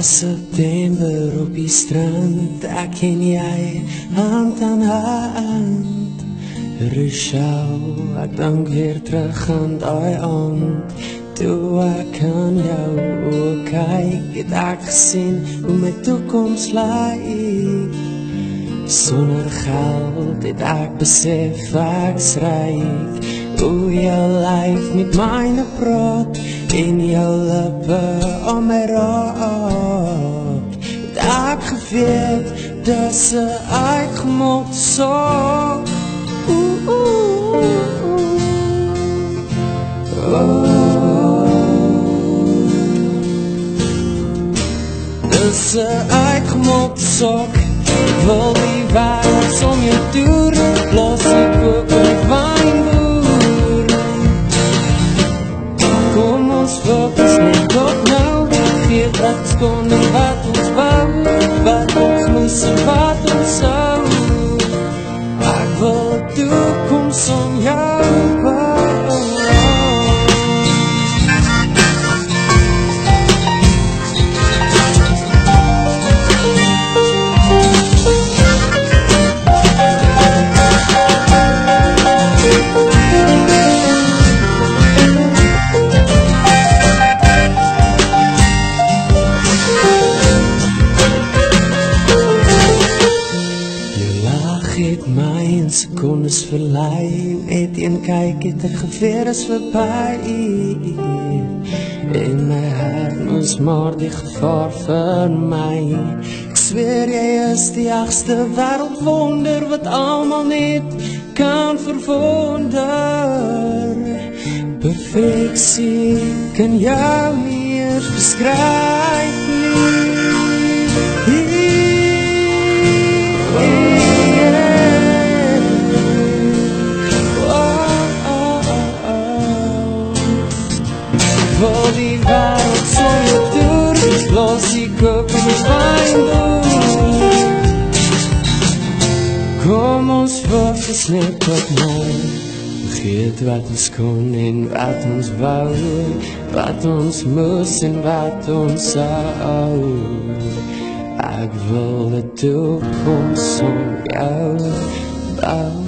September op die strand, ek en jy hand aan hand. Rochelle, ek dink weer terug aan daai aand, toe ek aan jou oë kyk, het ek gesien hoe my toekoms lyk. Sonder geld het ek besef ek's ryk, hoe jou lyf met myne praat en jou lippe om my raak. Het ek geweet, dis 'n uitgemolkte saak. Dis 'n uitgemolkte saak. Ek wil die wêreld om jou toer, los ek ook 'n wynboer. Kom ons fokus net op nou, geef wat ons kon en wat ons wou, wat ons moes en wat ons sou. Ek wil 'n toekoms om jou bou. Het my in sekondes verlei, met een kyk het ek geweet is verby. En my hart moes maar die gevaar vir my. Ek sweer jy is die agste wêreldwonder wat almal net kan verwonder. Perfeksie kan jou nie eens beskryf nie. Wil die wêreld so jou toer, los die koop en die wynboer. Kom ons fokus net op nou, vergeet wat ons kon en wat ons wou, wat ons moes en wat ons sou. Ek wil 'n toekoms om jou bou.